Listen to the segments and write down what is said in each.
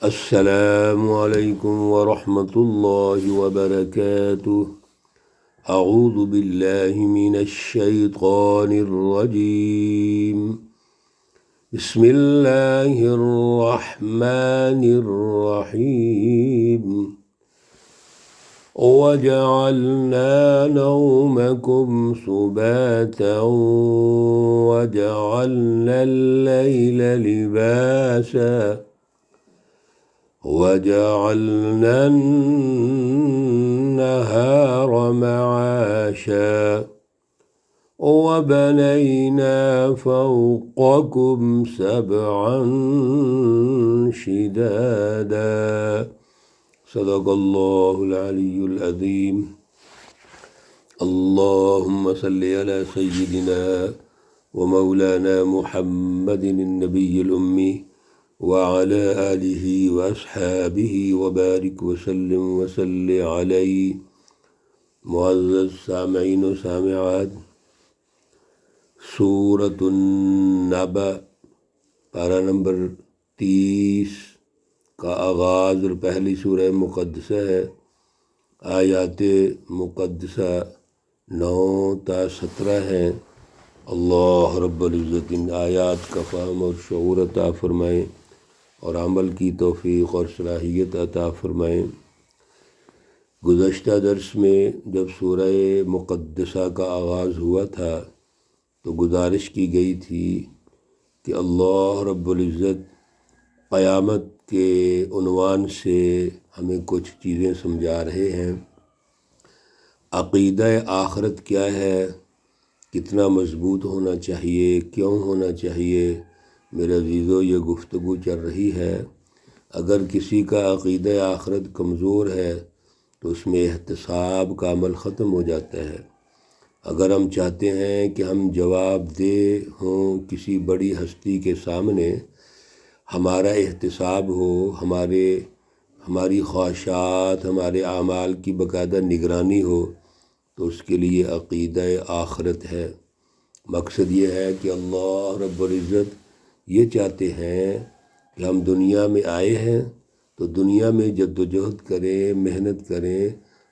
السلام علیکم ورحمۃ اللہ وبرکاتہ۔ اعوذ باللہ من الشیطان الرجیم، بسم اللہ الرحمن الرحیم۔ وَجَعَلْنَا نَوْمَكُمْ سُبَاتًا وَجَعَلْنَا اللَّيْلَ لِبَاسًا وَجَعَلْنَا النَّهَارَ مَعَاشًا وَبَنَيْنَا فَوْقَكُمْ سَبْعًا شِدَادًا۔ صدق اللہ العلی العظیم۔ اللہم صلی علی سیدنا ومولانا محمد النبی الامی وعلى آلہ واصحابہ وبارک وسلم وصلی علیہ۔ معزز سامعین و سامعات، سورۃ النبأ پارہ نمبر 30 کا آغاز اور پہلی سورہ مقدسہ ہے۔ آیات مقدسہ 9 تا 17 ہیں۔ اللہ رب العزت ان آیات کا فہم اور شعور عطا فرمائیں اور عمل کی توفیق اور صلاحیت عطا فرمائیں۔ گزشتہ درس میں جب سورہ مقدسہ کا آغاز ہوا تھا تو گزارش کی گئی تھی کہ اللہ رب العزت قیامت کے عنوان سے ہمیں کچھ چیزیں سمجھا رہے ہیں۔ عقیدہ آخرت کیا ہے، کتنا مضبوط ہونا چاہیے، کیوں ہونا چاہیے۔ میرے عزیزو، یہ گفتگو چل رہی ہے۔ اگر کسی کا عقیدہ آخرت کمزور ہے تو اس میں احتساب کا عمل ختم ہو جاتا ہے۔ اگر ہم چاہتے ہیں کہ ہم جواب دہ ہوں کسی بڑی ہستی کے سامنے، ہمارا احتساب ہو، ہماری خواہشات، ہمارے اعمال کی باقاعدہ نگرانی ہو، تو اس کے لیے عقیدہ آخرت ہے۔ مقصد یہ ہے کہ اللہ رب العزت یہ چاہتے ہیں کہ ہم دنیا میں آئے ہیں تو دنیا میں جد و جہد کریں، محنت کریں،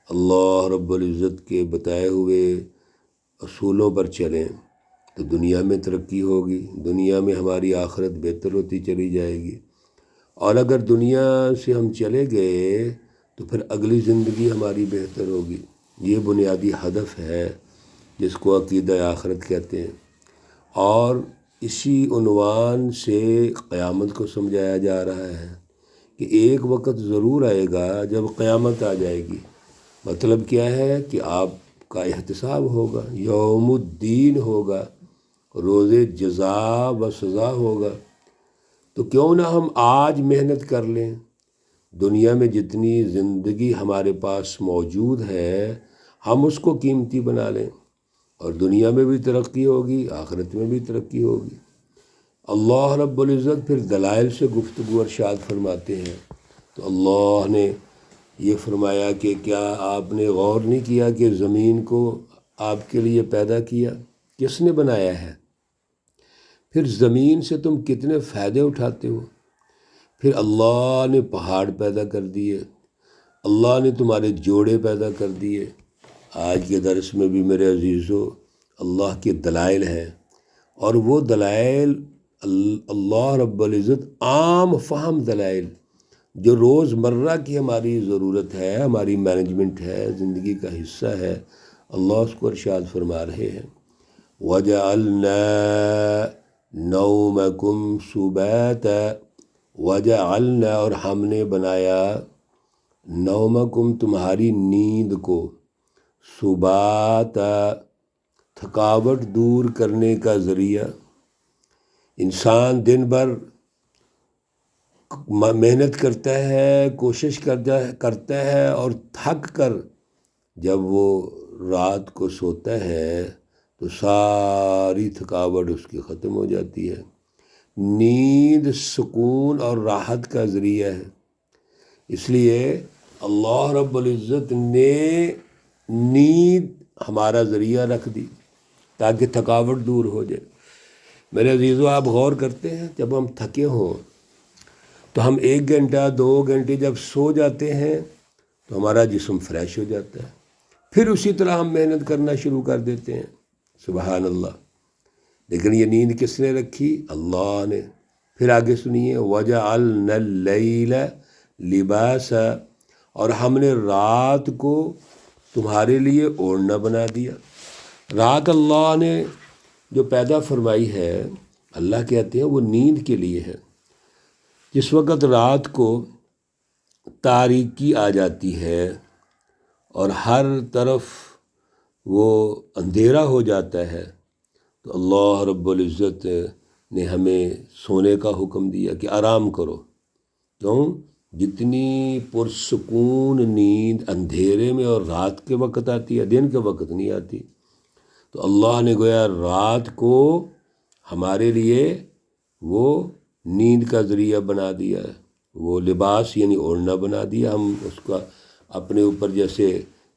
اللہ رب العزت کے بتائے ہوئے اصولوں پر چلیں تو دنیا میں ترقی ہوگی، دنیا میں ہماری آخرت بہتر ہوتی چلی جائے گی۔ اور اگر دنیا سے ہم چلے گئے تو پھر اگلی زندگی ہماری بہتر ہوگی۔ یہ بنیادی ہدف ہے جس کو عقیدہ آخرت کہتے ہیں، اور اسی عنوان سے قیامت کو سمجھایا جا رہا ہے کہ ایک وقت ضرور آئے گا جب قیامت آ جائے گی۔ مطلب کیا ہے کہ آپ کا احتساب ہوگا، یوم الدین ہوگا، روز جزا و سزا ہوگا۔ تو کیوں نہ ہم آج محنت کر لیں، دنیا میں جتنی زندگی ہمارے پاس موجود ہے ہم اس کو قیمتی بنا لیں، اور دنیا میں بھی ترقی ہوگی، آخرت میں بھی ترقی ہوگی۔ اللہ رب العزت پھر دلائل سے گفتگو ارشاد فرماتے ہیں۔ تو اللہ نے یہ فرمایا کہ کیا آپ نے غور نہیں کیا کہ زمین کو آپ کے لیے پیدا کیا، کس نے بنایا ہے؟ پھر زمین سے تم کتنے فائدے اٹھاتے ہو۔ پھر اللہ نے پہاڑ پیدا کر دیے، اللہ نے تمہارے جوڑے پیدا کر دیے۔ آج کے درس میں بھی میرے عزیزو اللہ کے دلائل ہیں، اور وہ دلائل اللہ رب العزت عام فہم دلائل جو روز مرہ کی ہماری ضرورت ہے، ہماری مینجمنٹ ہے، زندگی کا حصہ ہے، اللہ اس کو ارشاد فرما رہے ہیں۔ وَجَعَلْنَا نَوْمَكُمْ سُبَاتًا، وَجَعَلْنَا اور ہم نے بنایا، نومکم تمہاری نیند کو، سباتا تھکاوٹ دور کرنے کا ذریعہ۔ انسان دن بھر محنت کرتا ہے، کوشش کرتا ہے، اور تھک کر جب وہ رات کو سوتا ہے تو ساری تھکاوٹ اس کی ختم ہو جاتی ہے۔ نیند سکون اور راحت کا ذریعہ ہے، اس لیے اللہ رب العزت نے نیند ہمارا ذریعہ رکھ دی تاکہ تھکاوٹ دور ہو جائے۔ میرے عزیزو، آپ غور کرتے ہیں جب ہم تھکے ہوں تو ہم 1 گھنٹہ 2 گھنٹے جب سو جاتے ہیں تو ہمارا جسم فریش ہو جاتا ہے، پھر اسی طرح ہم محنت کرنا شروع کر دیتے ہیں۔ سبحان اللہ۔ لیکن یہ نیند کس نے رکھی؟ اللہ نے۔ پھر آگے سنیے، وَجَعَلْنَا اللَّيْلَ لِبَاسًا، اور ہم نے رات کو تمہارے لیے اوڑھنا بنا دیا۔ رات اللہ نے جو پیدا فرمائی ہے، اللہ کہتے ہیں وہ نیند کے لیے ہے۔ جس وقت رات کو تاریکی آ جاتی ہے اور ہر طرف وہ اندھیرا ہو جاتا ہے، تو اللہ رب العزت نے ہمیں سونے کا حکم دیا کہ آرام کرو۔ کیوں؟ جتنی پرسکون نیند اندھیرے میں اور رات کے وقت آتی ہے، دن کے وقت نہیں آتی۔ تو اللہ نے گویا رات کو ہمارے لیے وہ نیند کا ذریعہ بنا دیا ہے، وہ لباس یعنی اوڑھنا بنا دیا۔ ہم اس کا اپنے اوپر جیسے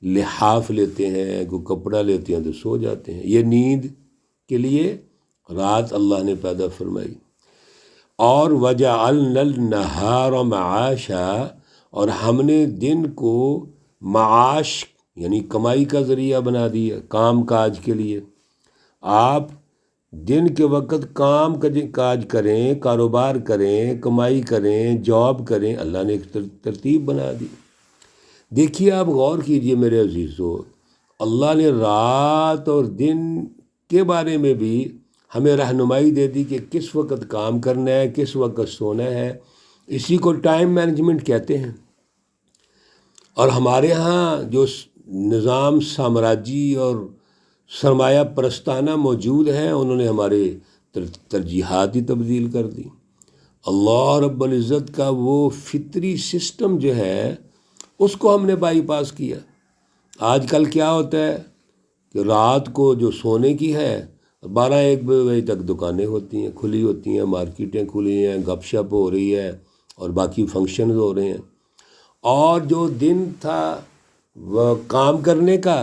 لحاف لیتے ہیں، کوئی کپڑا لیتے ہیں تو سو جاتے ہیں، یہ نیند کے لیے رات اللہ نے پیدا فرمائی۔ اور وَجَعَلْنَا النَّهَارَ مَعَاشًا، اور ہم نے دن کو معاش یعنی کمائی کا ذریعہ بنا دیا، کام کاج کے لیے۔ آپ دن کے وقت کام کاج کریں، کاروبار کریں، کمائی کریں، جاب کریں، اللہ نے ایک ترتیب بنا دی۔ دیکھیے، آپ غور کیجئے میرے عزیزو، اللہ نے رات اور دن کے بارے میں بھی ہمیں رہنمائی دے دی کہ کس وقت کام کرنا ہے، کس وقت سونا ہے۔ اسی کو ٹائم مینجمنٹ کہتے ہیں۔ اور ہمارے ہاں جو نظام سامراجی اور سرمایہ پرستانہ موجود ہیں، انہوں نے ہمارے ترجیحات ہی تبدیل کر دی۔ اللہ رب العزت کا وہ فطری سسٹم جو ہے، اس کو ہم نے بائی پاس کیا۔ آج کل کیا ہوتا ہے کہ رات کو جو سونے کی ہے، 12-1 بجے تک دکانیں ہوتی ہیں، کھلی ہوتی ہیں، مارکیٹیں کھلی ہیں، گپ شپ ہو رہی ہے اور باقی فنکشنز ہو رہے ہیں۔ اور جو دن تھا وہ کام کرنے کا،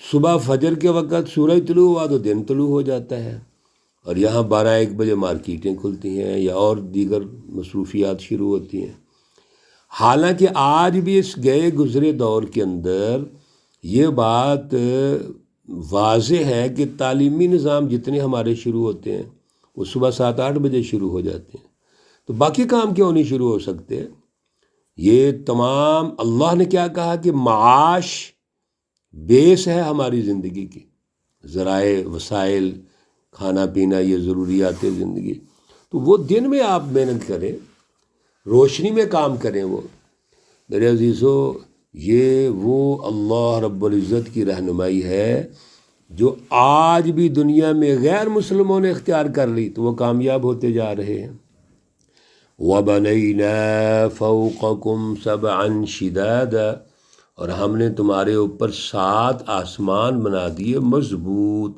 صبح فجر کے وقت سورج طلوع ہوا تو دن طلوع ہو جاتا ہے، اور یہاں 12-1 بجے مارکیٹیں کھلتی ہیں یا اور دیگر مصروفیات شروع ہوتی ہیں۔ حالانکہ آج بھی اس گئے گزرے دور کے اندر یہ بات واضح ہے کہ تعلیمی نظام جتنے ہمارے شروع ہوتے ہیں وہ صبح 7-8 بجے شروع ہو جاتے ہیں، تو باقی کام کیوں نہیں شروع ہو سکتے؟ یہ تمام اللہ نے کیا کہا کہ معاش بیس ہے ہماری زندگی کی، ذرائع وسائل، کھانا پینا، یہ ضروریات زندگی۔ تو وہ دن میں آپ محنت کریں، روشنی میں کام کریں۔ وہ میرے عزیزو، یہ وہ اللہ رب العزت کی رہنمائی ہے جو آج بھی دنیا میں غیر مسلموں نے اختیار کر لی تو وہ کامیاب ہوتے جا رہے ہیں۔ وَبَنَيْنَا فَوْقَكُمْ سَبْعًا شِدَادًا، اور ہم نے تمہارے اوپر 7 آسمان بنا دیے مضبوط۔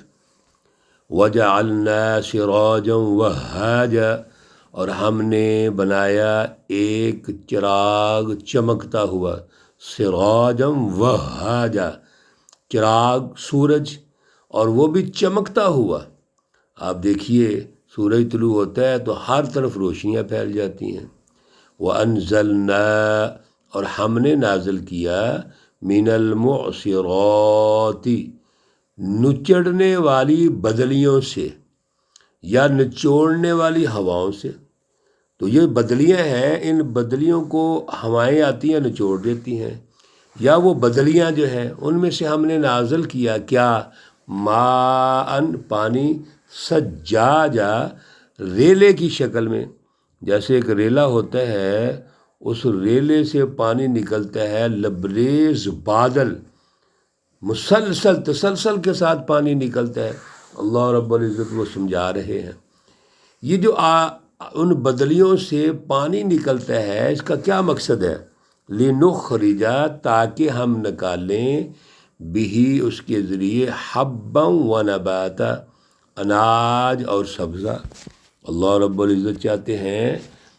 وَجَعَلْنَا سِرَاجًا وَهَّاجًا، اور ہم نے بنایا ایک چراغ چمکتا ہوا، سراجا وہاجا، چراغ سورج، اور وہ بھی چمکتا ہوا۔ آپ دیکھیے، سورج طلوع ہوتا ہے تو ہر طرف روشنیاں پھیل جاتی ہیں۔ وَأَنزَلْنَا، اور ہم نے نازل کیا، مِنَ الْمُعْصِرَاتِ، نچڑنے والی بدلیوں سے یا نچوڑنے والی ہواؤں سے۔ تو یہ بدلیاں ہیں، ان بدلیوں کو ہوائیں آتی ہیں نچوڑ دیتی ہیں، یا وہ بدلیاں جو ہیں ان میں سے ہم نے نازل کیا کیا، ماءً، پانی، سجاجا، ریلے کی شکل میں۔ جیسے ایک ریلا ہوتا ہے، اس ریلے سے پانی نکلتا ہے، لبریز بادل، مسلسل تسلسل کے ساتھ پانی نکلتا ہے۔ اللہ رب العزت وہ سمجھا رہے ہیں، یہ جو ان بدلیوں سے پانی نکلتا ہے، اس کا کیا مقصد ہے؟ لِنُخْرِجَ، تاکہ ہم نکالیں، بھی اس کے ذریعے، حبًّا وَنَبَاتًا، اناج اور سبزہ۔ اللہ رب العزت چاہتے ہیں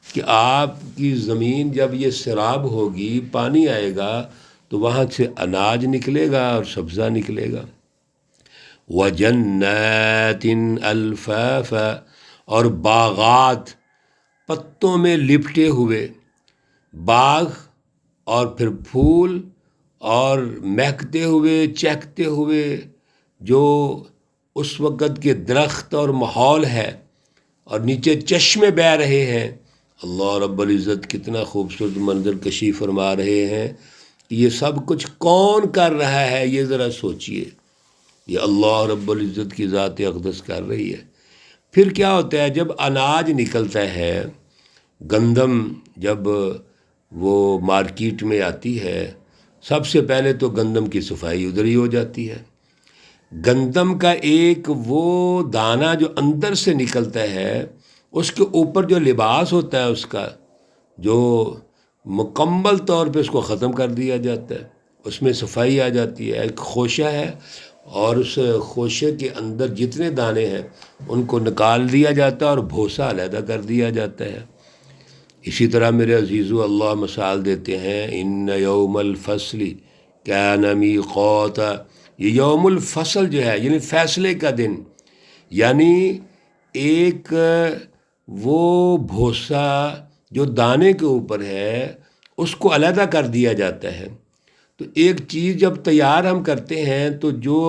کہ آپ کی زمین جب یہ سیراب ہوگی، پانی آئے گا تو وہاں سے اناج نکلے گا اور سبزہ نکلے گا۔ وَجَنَّاتٍ أَلْفَافًا، اور باغات پتوں میں لپٹے ہوئے باغ اور پھر پھول اور مہکتے ہوئے چہکتے ہوئے جو اس وقت کے درخت اور ماحول ہے، اور نیچے چشمے بہہ رہے ہیں، اللہ رب العزت کتنا خوبصورت منظر کشی فرما رہے ہیں کہ یہ سب کچھ کون کر رہا ہے، یہ ذرا سوچئے، یہ اللہ رب العزت کی ذات اقدس کر رہی ہے۔ پھر کیا ہوتا ہے جب اناج نکلتا ہے، گندم جب وہ مارکیٹ میں آتی ہے، سب سے پہلے تو گندم کی صفائی ادھر ہی ہو جاتی ہے۔ گندم کا ایک وہ دانہ جو اندر سے نکلتا ہے، اس کے اوپر جو لباس ہوتا ہے اس کا، جو مکمل طور پہ اس کو ختم کر دیا جاتا ہے، اس میں صفائی آ جاتی ہے، ایک خوشہ ہے، اور اس خوشے کے اندر جتنے دانے ہیں ان کو نکال دیا جاتا ہے اور بھوسا علیحدہ کر دیا جاتا ہے۔ اسی طرح میرے عزیزو اللہ مثال دیتے ہیں، ان یوم الفصل کان میقاتا، یہ یوم الفصل جو ہے یعنی فیصلے کا دن، یعنی ایک وہ بھوسا جو دانے کے اوپر ہے اس کو علیحدہ کر دیا جاتا ہے۔ تو ایک چیز جب تیار ہم کرتے ہیں تو جو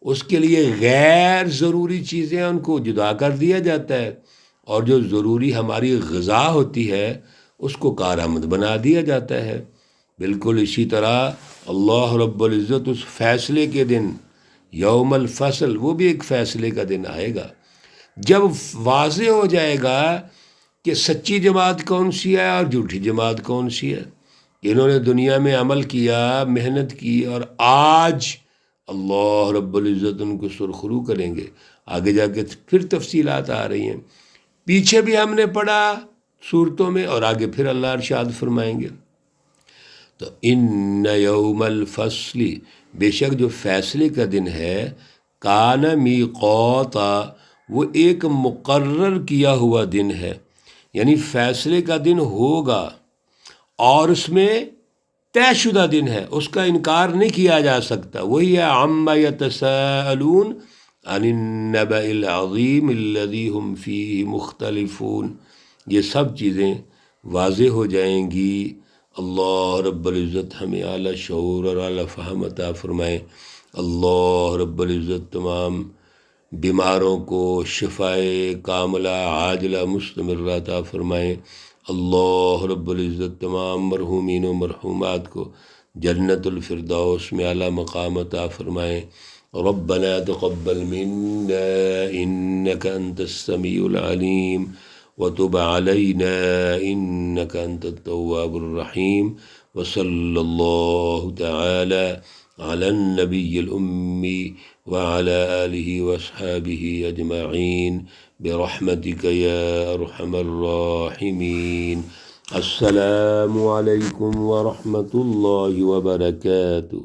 اس کے لیے غیر ضروری چیزیں ان کو جدا کر دیا جاتا ہے، اور جو ضروری ہماری غذا ہوتی ہے اس کو کارآمد بنا دیا جاتا ہے۔ بالکل اسی طرح اللہ رب العزت اس فیصلے کے دن، یوم الفصل، وہ بھی ایک فیصلے کا دن آئے گا جب واضح ہو جائے گا کہ سچی جماعت کون سی ہے اور جھوٹی جماعت کون سی ہے۔ انہوں نے دنیا میں عمل کیا، محنت کی، اور آج اللہ رب العزت ان کو سرخرو کریں گے۔ آگے جا کے پھر تفصیلات آ رہی ہیں، پیچھے بھی ہم نے پڑھا صورتوں میں، اور آگے پھر اللہ ارشاد فرمائیں گے۔ تو ان یوم الفصل، بے شک جو فیصلے کا دن ہے، کان میقاتا، وہ ایک مقرر کیا ہوا دن ہے، یعنی فیصلے کا دن ہوگا اور اس میں طے شدہ دن ہے، اس کا انکار نہیں کیا جا سکتا۔ وہی ہے عما یتساءلون عن النبأ العظیم الذی هم فیہ مختلفون، یہ سب چیزیں واضح ہو جائیں گی۔ اللہ رب العزت ہمیں اعلیٰ شعور اور اعلیٰ فہم عطا فرمائے۔ اللہ رب العزت تمام بیماروں کو شفائے کاملہ عاجلہ مستمرہ عطا فرمائے۔ اللہ رب العزت تمام مرحومین و مرحومات کو جنت الفردوس میں اعلیٰ مقام عطا فرمائے۔ ربنا تقبل منا انك انت السميع العليم وتب علينا انك انت التواب الرحيم، وصلى الله تعالى على النبي الأمي وعلى آله وأصحابه أجمعين برحمتك يا أرحم الراحمين۔ السلام عليكم ورحمة الله وبركاته۔